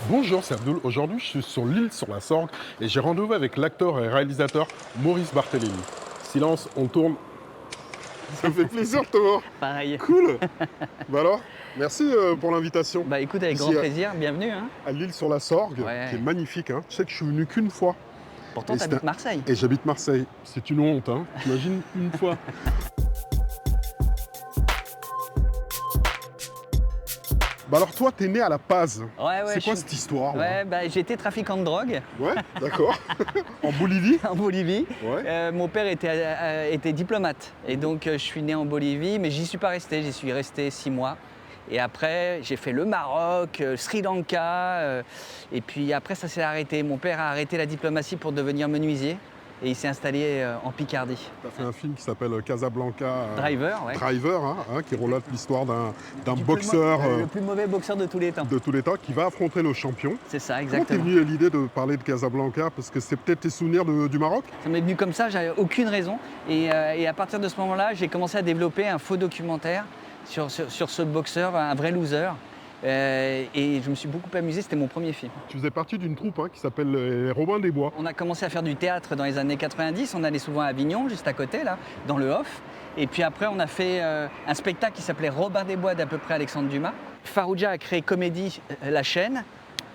Bonjour, c'est Abdul. Aujourd'hui, je suis sur l'île sur la Sorgue et j'ai rendez-vous avec l'acteur et réalisateur Maurice Barthélémy. Silence, on tourne. Ça me fait plaisir de te voir. Pareil. Cool. Bah alors, merci pour l'invitation. Bah écoute, avec grand Ici plaisir, bienvenue. Hein. à l'île sur la Sorgue, qui est Ouais. magnifique. Hein. Je sais que je suis venu qu'une fois. Pourtant, c'était t'habites Marseille. Et j'habite Marseille. C'est une honte, hein. T'imagines une fois. Bah alors toi, t'es né à La Paz. Ouais, C'est quoi je cette histoire là? Ouais, bah j'étais trafiquant de drogue Ouais, d'accord. En Bolivie? en Bolivie. Ouais. Mon père était diplomate. Et donc, je suis né en Bolivie, mais j'y suis pas resté. J'y suis resté 6 mois. Et après, j'ai fait le Maroc, Sri Lanka. Et puis après, ça s'est arrêté. Mon père a arrêté la diplomatie pour devenir menuisier. Et il s'est installé en Picardie. Tu as fait un film qui s'appelle Casablanca Driver, ouais. Driver, qui relate l'histoire d'un Du boxeur le plus mauvais boxeur de tous les temps. de tous les temps qui va affronter le champion. C'est ça, Comment t'es exactement. venu à l'idée de parler de Casablanca? Parce que c'est peut-être tes souvenirs du Maroc? Ça m'est venu comme ça, j'avais aucune raison. Et à partir de ce moment-là, j'ai commencé à développer un faux documentaire sur ce boxeur, un vrai loser. Et je me suis beaucoup amusé, c'était mon premier film. Tu faisais partie d'une troupe qui s'appelle les Robins des Bois. On a commencé à faire du théâtre dans les années 90, on allait souvent à Avignon, juste à côté, là, dans le Off. Et puis après, on a fait un spectacle qui s'appelait Robin des Bois d'à peu près Alexandre Dumas. Farouja a créé Comédie, la chaîne.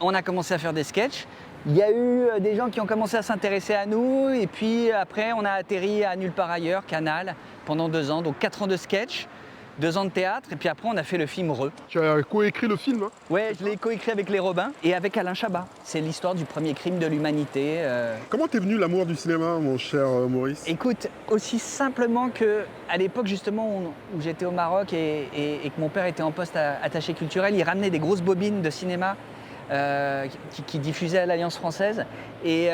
On a commencé à faire des sketchs. Il y a eu des gens qui ont commencé à s'intéresser à nous. Et puis après, on a atterri à Nulle part ailleurs, Canal, pendant 2 ans. Donc 4 ans de sketch, 2 ans de théâtre. Et puis après, on a fait le film Re. Tu as coécrit le film, hein? Ouais, je l'ai coécrit avec les Robins et avec Alain Chabat. C'est l'histoire du premier crime de l'humanité. Comment t'es venu l'amour du cinéma, mon cher Maurice? Écoute, aussi simplement qu'à l'époque justement où j'étais au Maroc et que mon père était en poste attaché culturel, il ramenait des grosses bobines de cinéma qui diffusaient à l'Alliance française. Et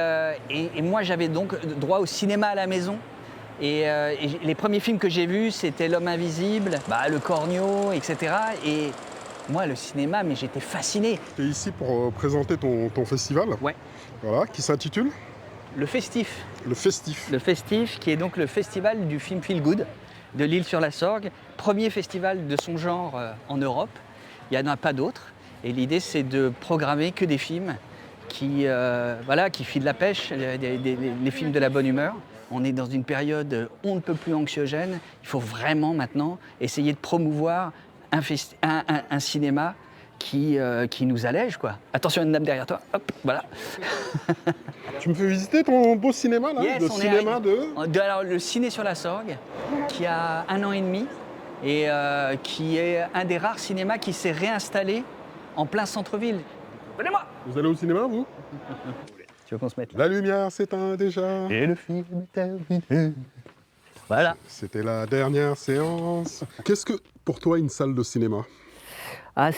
moi j'avais donc droit au cinéma à la maison. Et les premiers films que j'ai vus, c'était L'Homme Invisible, Le Cornio, etc. Et moi, le cinéma, mais j'étais fasciné. Tu es ici pour présenter ton festival, Ouais. voilà, qui s'intitule Le Festif. Le Festif. Le Festif, qui est donc le festival du film Feel Good de l'île sur la Sorgue. Premier festival de son genre en Europe. Il n'y en a pas d'autres. Et l'idée, c'est de programmer que des films qui filent la pêche, les films de la bonne humeur. On est dans une période on ne peut plus anxiogène. Il faut vraiment maintenant essayer de promouvoir un cinéma qui nous allège, quoi. Attention, une dame derrière toi. Hop, voilà. Tu me fais visiter ton beau cinéma, là? Yes, Le on est cinéma alors, le Ciné sur la Sorgue, qui a 1 an et demi et qui est un des rares cinémas qui s'est réinstallé en plein centre-ville. Venez-moi! Vous allez au cinéma, vous? Tu veux qu'on se mette là? La lumière s'éteint déjà. Et le film est terminé. Voilà. C'était la dernière séance. Qu'est-ce que, pour toi, une salle de cinéma? Ah,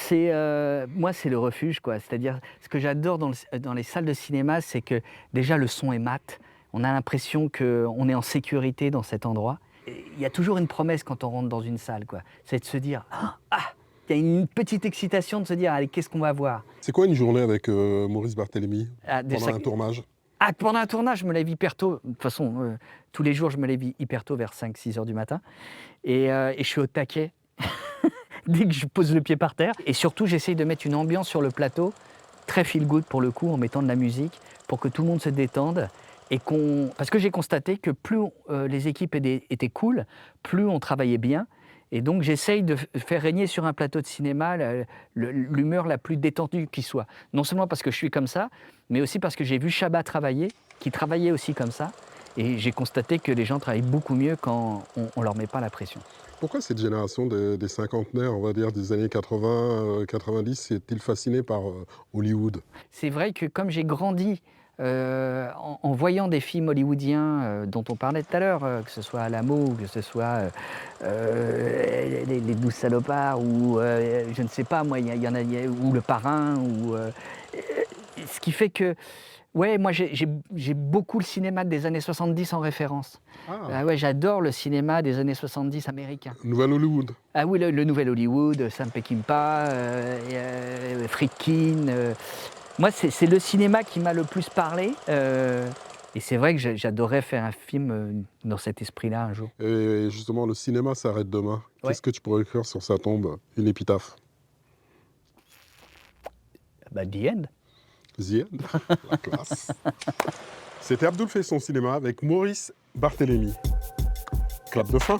moi, c'est le refuge, quoi. C'est-à-dire, ce que j'adore dans les salles de cinéma, c'est que déjà le son est mat. On a l'impression qu'on est en sécurité dans cet endroit. Et il y a toujours une promesse quand on rentre dans une salle, quoi. C'est de se dire il y a une petite excitation de se dire allez, qu'est-ce qu'on va voir? C'est quoi une journée avec Maurice Barthélémy Des pendant un tournage? Pendant un tournage, je me lève hyper tôt. De toute façon, tous les jours, je me lève hyper tôt, vers 5-6 heures du matin. Et je suis au taquet dès que je pose le pied par terre. Et surtout, j'essaye de mettre une ambiance sur le plateau, très feel good pour le coup, en mettant de la musique, pour que tout le monde se détende. Parce que j'ai constaté que plus les équipes étaient cool, plus on travaillait bien. Et donc, j'essaye de faire régner sur un plateau de cinéma l'humeur la plus détendue qui soit. Non seulement parce que je suis comme ça, mais aussi parce que j'ai vu Chabat travailler, qui travaillait aussi comme ça. Et j'ai constaté que les gens travaillent beaucoup mieux quand on ne leur met pas la pression. Pourquoi cette génération des cinquantenaires, on va dire, des années 80, 90, est-il fascinée par Hollywood? C'est vrai que comme j'ai grandi en voyant des films hollywoodiens dont on parlait tout à l'heure, que ce soit Alamo, ou que ce soit les 12 salopards, ou je ne sais pas, moi, il y en a, ou Le Parrain, ce qui fait que, ouais, moi j'ai beaucoup le cinéma des années 70 en référence. Ah ouais, j'adore le cinéma des années 70 américain. Nouvelle Hollywood. Ah oui, le nouvel Hollywood, Sam Peckinpah, Friedkin. Moi, c'est le cinéma qui m'a le plus parlé. Et c'est vrai que j'adorerais faire un film dans cet esprit-là un jour. Et justement, le cinéma s'arrête demain. Ouais. Qu'est-ce que tu pourrais écrire sur sa tombe? Une épitaphe? The End. The End. La classe. C'était Abdoul fait son cinéma avec Maurice Barthélémy. Clap de fin.